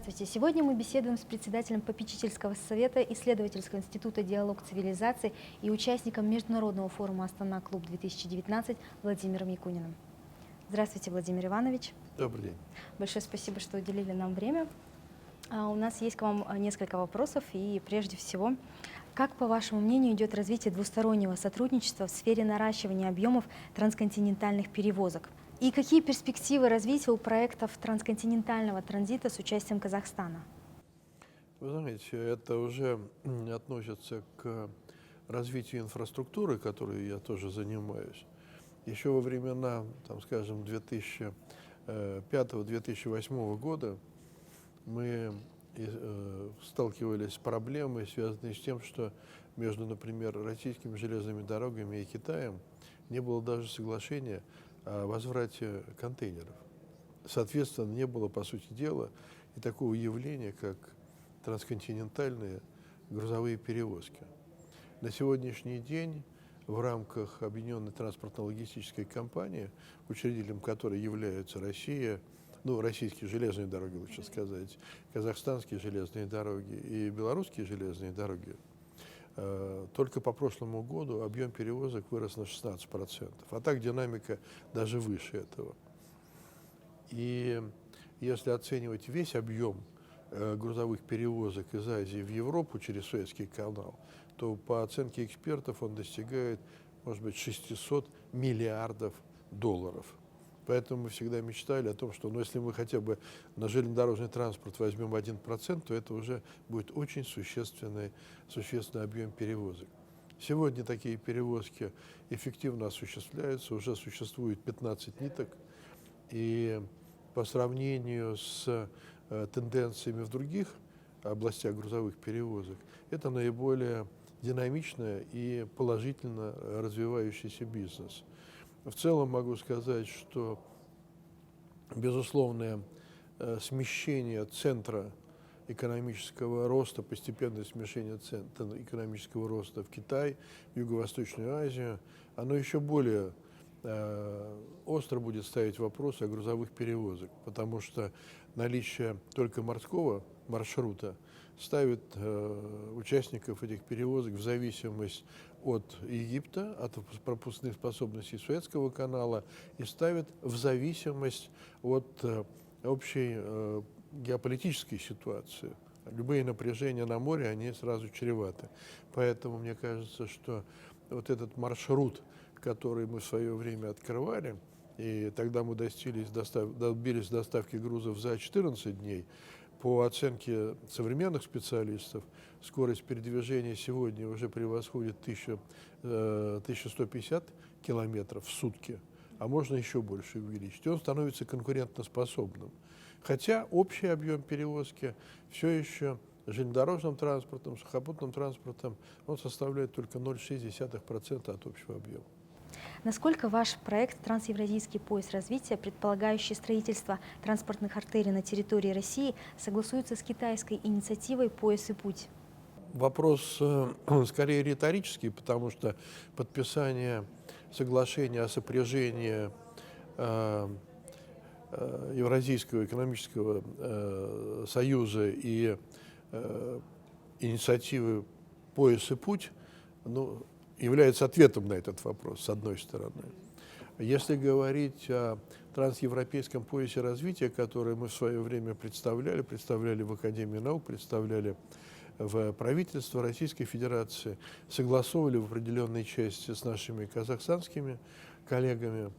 Здравствуйте. Сегодня мы беседуем с председателем попечительского совета исследовательского института «Диалог цивилизаций» и участником Международного форума «Астана-клуб-2019» Владимиром Якуниным. Здравствуйте, Владимир Иванович. Добрый день. Большое спасибо, что уделили нам время. У нас есть к вам несколько вопросов. И прежде всего, как, по вашему мнению, идет развитие двустороннего сотрудничества в сфере наращивания объемов трансконтинентальных перевозок? И какие перспективы развития у проектов трансконтинентального транзита с участием Казахстана? Вы знаете, это уже относится к развитию инфраструктуры, которой я тоже занимаюсь. Еще во времена, скажем, 2005-2008 года мы сталкивались с проблемой, связанной с тем, что между, например, российскими железными дорогами и Китаем не было даже соглашения о возврате контейнеров. Соответственно, не было, по сути дела, и такого явления, как трансконтинентальные грузовые перевозки. На сегодняшний день в рамках Объединенной транспортно-логистической компании, учредителем которой являются Россия, российские железные дороги, лучше сказать, казахстанские железные дороги и белорусские железные дороги, только по прошлому году объем перевозок вырос на 16%, а так динамика даже выше этого. И если оценивать весь объем грузовых перевозок из Азии в Европу через Суэцкий канал, то по оценке экспертов он достигает, может быть, 600 миллиардов долларов. Поэтому мы всегда мечтали о том, что если мы хотя бы на железнодорожный транспорт возьмем 1%, то это уже будет очень существенный объем перевозок. Сегодня такие перевозки эффективно осуществляются, уже существует 15 ниток, и по сравнению с тенденциями в других областях грузовых перевозок, это наиболее динамичный и положительно развивающийся бизнес. В целом могу сказать, что безусловное смещение центра экономического роста, постепенное смещение центра экономического роста в Китай, в Юго-Восточную Азию, оно еще более остро будет ставить вопрос о грузовых перевозок, потому что наличие только морского маршрута ставит участников этих перевозок в зависимость от Египта, от пропускных способностей Суэцкого канала, и ставит в зависимость от общей геополитической ситуации. Любые напряжения на море, они сразу чреваты. Поэтому мне кажется, что вот этот маршрут, который мы в свое время открывали, и тогда мы добились доставки грузов за 14 дней, по оценке современных специалистов, скорость передвижения сегодня уже превосходит 1150 километров в сутки, а можно еще больше увеличить. И он становится конкурентоспособным. Хотя общий объем перевозки все еще железнодорожным транспортом, сухопутным транспортом, он составляет только 0,6% от общего объема. Насколько ваш проект «Трансевразийский пояс развития», предполагающий строительство транспортных артерий на территории России, согласуется с китайской инициативой «Пояс и путь»? Вопрос скорее риторический, потому что подписание соглашения о сопряжении Евразийского экономического союза и инициативы «Пояс и путь» является ответом на этот вопрос, с одной стороны. Если говорить о трансевропейском поясе развития, который мы в свое время представляли в Академии наук, представляли в правительство Российской Федерации, согласовывали в определенной части с нашими казахстанскими коллегами,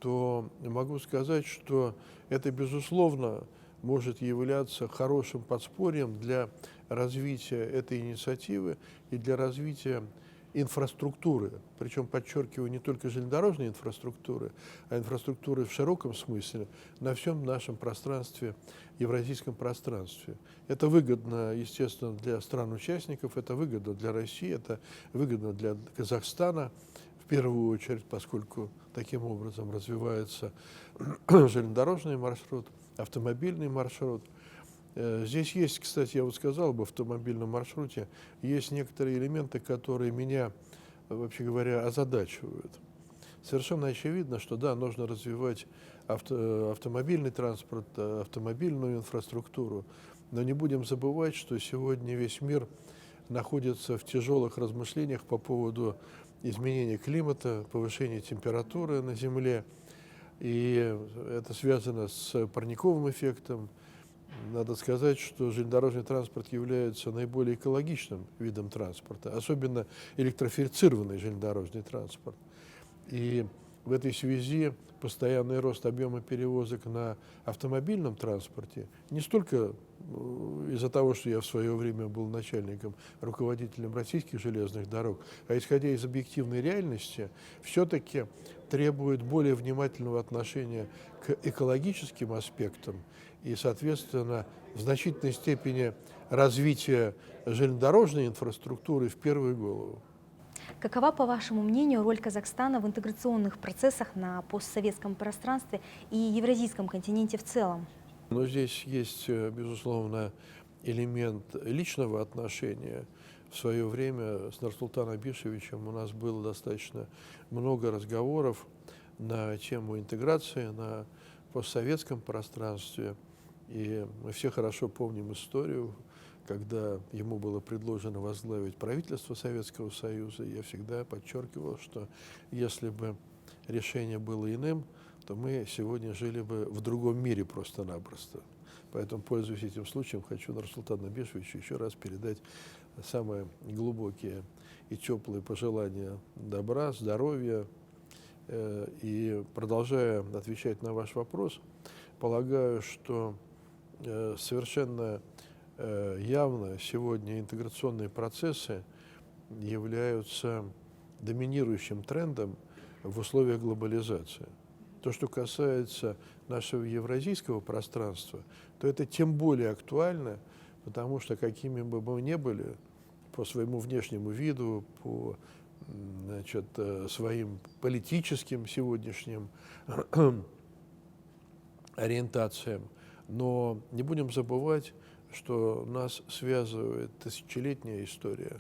то могу сказать, что это, безусловно, может являться хорошим подспорьем для развития этой инициативы и для развития инфраструктуры, причем, подчеркиваю, не только железнодорожной инфраструктуры, а инфраструктуры в широком смысле на всем нашем пространстве, евразийском пространстве. Это выгодно, естественно, для стран-участников, это выгодно для России, это выгодно для Казахстана, в первую очередь, поскольку таким образом развивается железнодорожный маршрут, автомобильный маршрут. Здесь есть, кстати, я сказал об автомобильном маршруте, есть некоторые элементы, которые меня, вообще говоря, озадачивают. совершенно очевидно, что да, нужно развивать автомобильный транспорт, автомобильную инфраструктуру, но не будем забывать, что сегодня весь мир находится в тяжелых размышлениях по поводу изменения климата, повышения температуры на Земле, и это связано с парниковым эффектом. Надо сказать, что железнодорожный транспорт является наиболее экологичным видом транспорта, особенно электрифицированный железнодорожный транспорт. И в этой связи постоянный рост объема перевозок на автомобильном транспорте не столько из-за того, что я в свое время был начальником, руководителем российских железных дорог, а исходя из объективной реальности, все-таки требует более внимательного отношения к экологическим аспектам и, соответственно, в значительной степени развития железнодорожной инфраструктуры в первую голову. Какова, по вашему мнению, роль Казахстана в интеграционных процессах на постсоветском пространстве и евразийском континенте в целом? Но здесь есть, безусловно, элемент личного отношения. В свое время с Нурсултаном Абишевичем у нас было достаточно много разговоров на тему интеграции на постсоветском пространстве. И мы все хорошо помним историю, когда ему было предложено возглавить правительство Советского Союза. Я всегда подчеркивал, что если бы решение было иным, то мы сегодня жили бы в другом мире просто-напросто. Поэтому, пользуясь этим случаем, хочу Нурсултану Абишевичу еще раз передать самые глубокие и теплые пожелания добра, здоровья. И продолжая отвечать на ваш вопрос, полагаю, что совершенно явно сегодня интеграционные процессы являются доминирующим трендом в условиях глобализации. То, что касается нашего евразийского пространства, то это тем более актуально, потому что какими бы мы ни были по своему внешнему виду, по своим политическим сегодняшним ориентациям, но не будем забывать, что нас связывает тысячелетняя история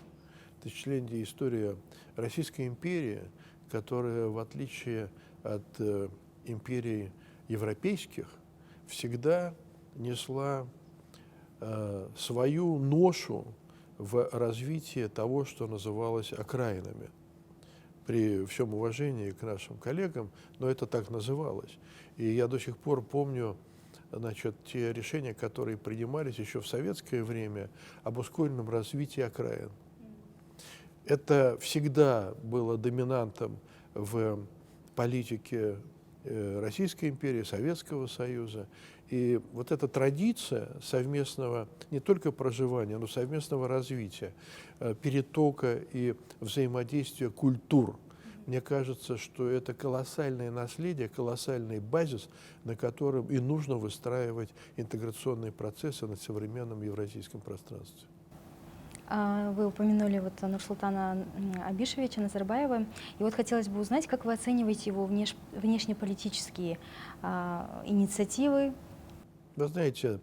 Российской империи, которая, в отличие от империй европейских, всегда несла свою ношу в развитии того, что называлось окраинами. При всем уважении к нашим коллегам, но это так называлось. И я до сих пор помню те решения, которые принимались еще в советское время об ускоренном развитии окраин. Это всегда было доминантом в политике Российской империи, Советского Союза. И вот эта традиция совместного не только проживания, но совместного развития, перетока и взаимодействия культур, мне кажется, что это колоссальное наследие, колоссальный базис, на котором и нужно выстраивать интеграционные процессы на современном евразийском пространстве. Вы упомянули Нурсултана Абишевича Назарбаева. И хотелось бы узнать, как вы оцениваете его внешнеполитические инициативы? Вы знаете,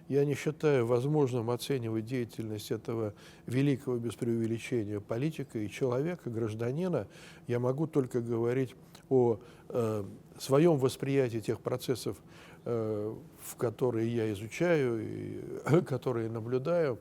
я не считаю возможным оценивать деятельность этого великого, без преувеличения, политика и человека, гражданина. Я могу только говорить о своем восприятии тех процессов, в которые я изучаю и которые наблюдаю.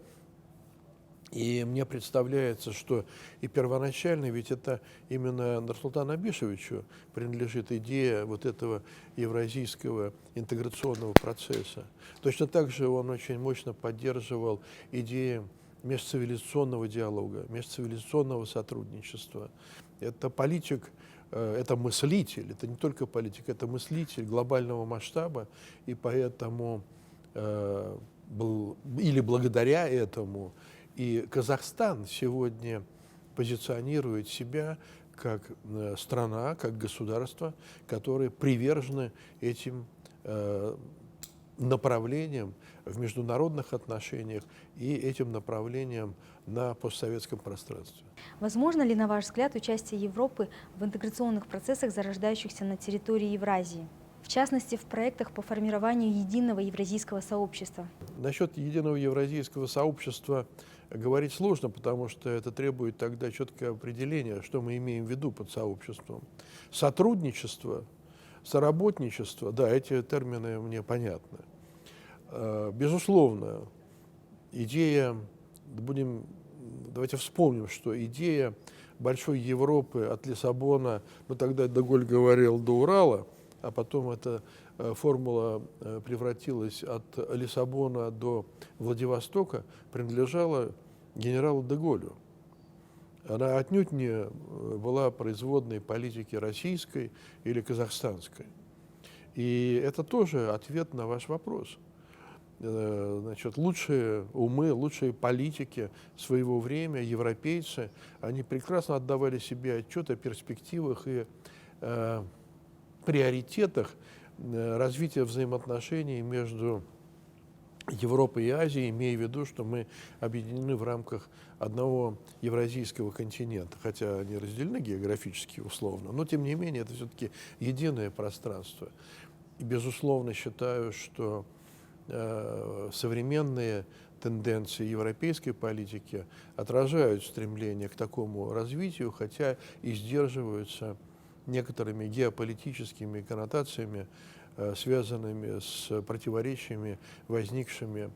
И мне представляется, что и первоначально, ведь это именно Нурсултану Абишевичу принадлежит идея этого евразийского интеграционного процесса. Точно так же он очень мощно поддерживал идеи межцивилизационного диалога, межцивилизационного сотрудничества. Это политик, это мыслитель, это не только политик, это мыслитель глобального масштаба, и поэтому, или благодаря этому, и Казахстан сегодня позиционирует себя как страна, как государство, которые привержены этим направлениям в международных отношениях и этим направлениям на постсоветском пространстве. Возможно ли, на ваш взгляд, участие Европы в интеграционных процессах, зарождающихся на территории Евразии? в частности, в проектах по формированию единого евразийского сообщества? Насчет единого евразийского сообщества говорить сложно, потому что это требует тогда четкого определения, что мы имеем в виду под сообществом. Сотрудничество, соработничество, да, эти термины мне понятны. Безусловно, идея, давайте вспомним, что идея большой Европы от Лиссабона, ну тогда Деголь говорил до Урала, а потом эта формула превратилась от Лиссабона до Владивостока, принадлежала генералу Деголю. Она отнюдь не была производной политики российской или казахстанской. И это тоже ответ на ваш вопрос. Значит, лучшие умы, лучшие политики своего времени, европейцы, они прекрасно отдавали себе отчет о перспективах и приоритетах развития взаимоотношений между Европой и Азией, имея в виду, что мы объединены в рамках одного евразийского континента, хотя они разделены географически условно, но тем не менее это все-таки единое пространство. И, безусловно, считаю, что современные тенденции европейской политики отражают стремление к такому развитию, хотя и сдерживаются некоторыми геополитическими коннотациями, связанными с противоречиями, возникшими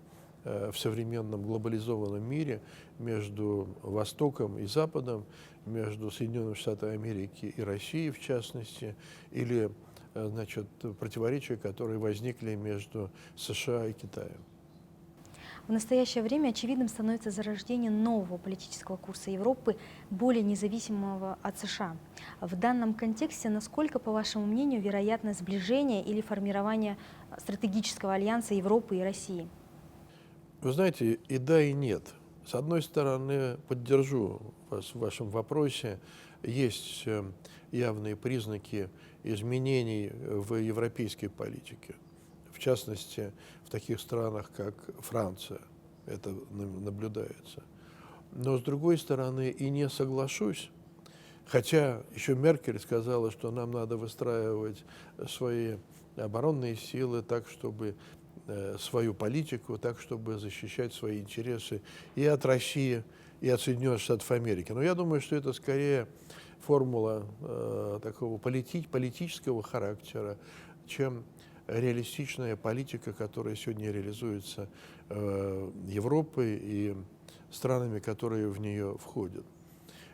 в современном глобализованном мире между Востоком и Западом, между Соединенными Штатами Америки и Россией, в частности, или значит, противоречия, которые возникли между США и Китаем. В настоящее время очевидным становится зарождение нового политического курса Европы, более независимого от США. В данном контексте, насколько, по вашему мнению, вероятно сближение или формирование стратегического альянса Европы и России? Вы знаете, и да, и нет. С одной стороны, поддержу вас в вашем вопросе. Есть явные признаки изменений в европейской политике. В частности, в таких странах, как Франция, это наблюдается. Но, с другой стороны, и не соглашусь, хотя еще Меркель сказала, что нам надо выстраивать свои оборонные силы так, чтобы свою политику, так, чтобы защищать свои интересы и от России, и от Соединенных Штатов Америки. Но я думаю, что это скорее формула такого политического характера, чем реалистичная политика, которая сегодня реализуется Европой и странами, которые в нее входят.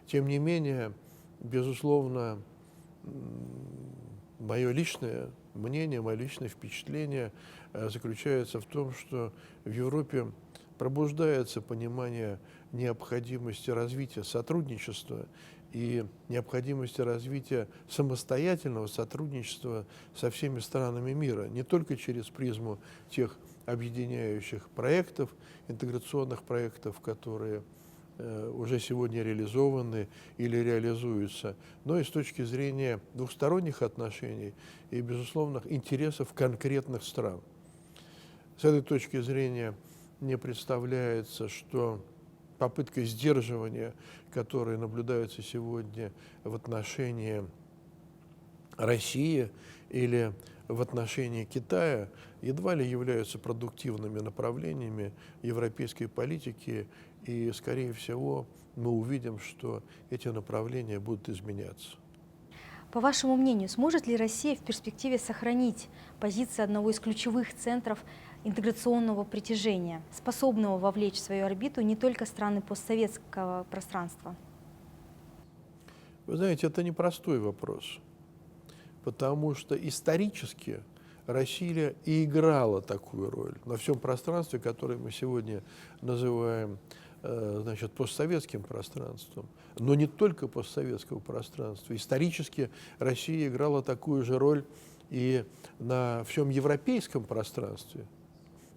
Тем не менее, безусловно, мое личное мнение, мое личное впечатление заключается в том, что в Европе пробуждается понимание необходимости развития сотрудничества и необходимости развития самостоятельного сотрудничества со всеми странами мира, не только через призму тех объединяющих проектов, интеграционных проектов, которые уже сегодня реализованы или реализуются, но и с точки зрения двусторонних отношений и, безусловно, интересов конкретных стран. С этой точки зрения мне представляется, что попытка сдерживания, которая наблюдается сегодня в отношении России или в отношении Китая, едва ли являются продуктивными направлениями европейской политики, и, скорее всего, мы увидим, что эти направления будут изменяться. По вашему мнению, сможет ли Россия в перспективе сохранить позиции одного из ключевых центров интеграционного притяжения, способного вовлечь в свою орбиту не только страны постсоветского пространства? Вы знаете, это непростой вопрос, потому что исторически Россия и играла такую роль на всем пространстве, которое мы сегодня называем значит, постсоветским пространством, но не только постсоветского пространства. Исторически Россия играла такую же роль и на всем европейском пространстве.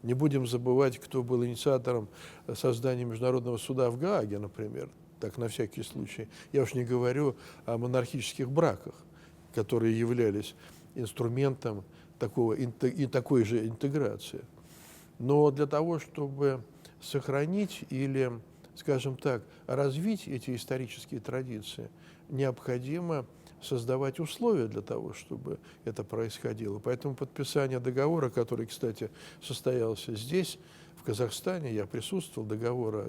Не будем забывать, кто был инициатором создания Международного суда в Гааге, например, так на всякий случай. Я уж не говорю о монархических браках, которые являлись инструментом такой же интеграции. Но для того, чтобы сохранить или, скажем так, развить эти исторические традиции, необходимо создавать условия для того, чтобы это происходило. Поэтому подписание договора, который, кстати, состоялся здесь, в Казахстане, я присутствовал, договора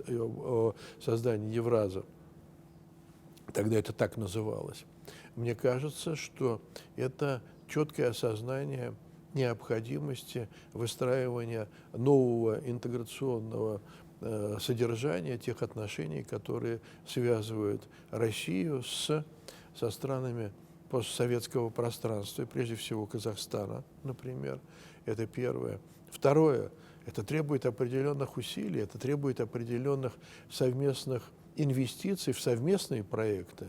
о создании Евраза, тогда это так называлось, мне кажется, что это четкое осознание необходимости выстраивания нового интеграционного содержания тех отношений, которые связывают Россию со странами постсоветского пространства, и прежде всего Казахстана, например. Это первое. Второе, это требует определенных усилий, это требует определенных совместных инвестиций в совместные проекты.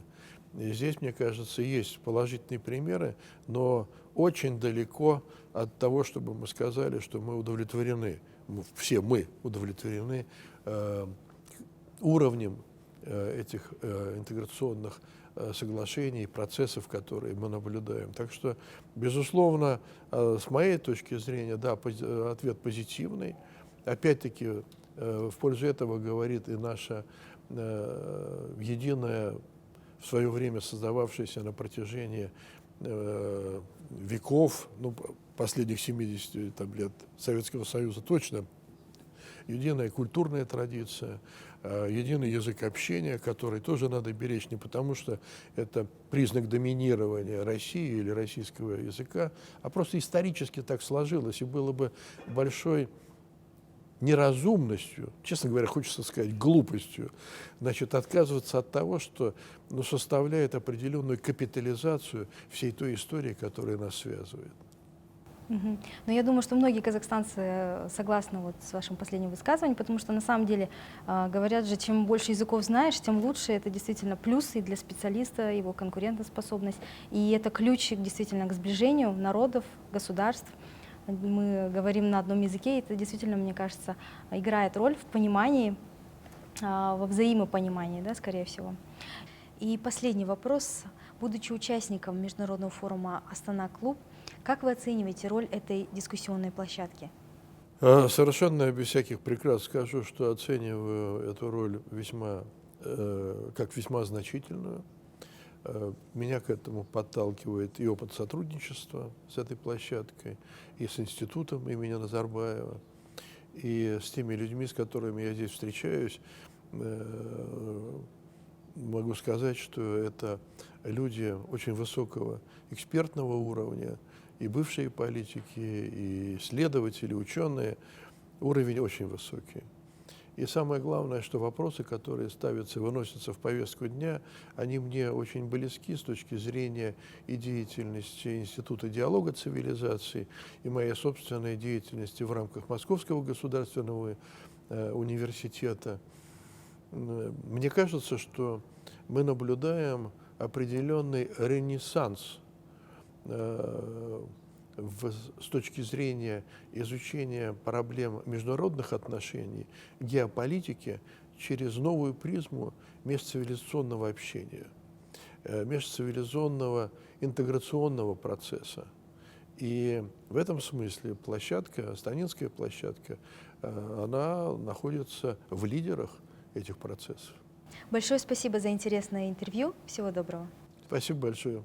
И здесь, мне кажется, есть положительные примеры, но очень далеко от того, чтобы мы сказали, что мы удовлетворены, все мы удовлетворены уровнем этих интеграционных соглашений, процессов, которые мы наблюдаем. Так что, безусловно, с моей точки зрения, да, ответ позитивный. Опять-таки, в пользу этого говорит и наша единая, в свое время создававшаяся на протяжении веков, ну, последних 70 там, лет Советского Союза точно, единая культурная традиция, единый язык общения, который тоже надо беречь не потому, что это признак доминирования России или российского языка, а просто исторически так сложилось, и было бы большой неразумностью, честно говоря, хочется сказать, глупостью, значит, отказываться от того, что составляет определенную капитализацию всей той истории, которая нас связывает. Но я думаю, что многие казахстанцы согласны вот с вашим последним высказыванием, потому что на самом деле говорят же, чем больше языков знаешь, тем лучше. Это действительно плюс и для специалиста, его конкурентоспособность. И это ключик действительно к сближению народов, государств. Мы говорим на одном языке, и это действительно, мне кажется, играет роль в понимании, во взаимопонимании, да, скорее всего. И последний вопрос. Будучи участником международного форума «Астана-клуб», как вы оцениваете роль этой дискуссионной площадки? Совершенно без всяких прикрас скажу, что оцениваю эту роль как весьма значительную. Меня к этому подталкивает и опыт сотрудничества с этой площадкой, и с институтом имени Назарбаева, и с теми людьми, с которыми я здесь встречаюсь. Могу сказать, что это люди очень высокого экспертного уровня, и бывшие политики, и исследователи, ученые. Уровень очень высокий. И самое главное, что вопросы, которые ставятся, выносятся в повестку дня, они мне очень близки с точки зрения и деятельности Института диалога цивилизаций, и моей собственной деятельности в рамках Московского государственного университета. Мне кажется, что мы наблюдаем определенный ренессанс с точки зрения изучения проблем международных отношений, геополитики через новую призму межцивилизационного общения, межцивилизационного интеграционного процесса. И в этом смысле площадка, Астанинская площадка, она находится в лидерах этих процессов. Большое спасибо за интересное интервью. Всего доброго. Спасибо большое.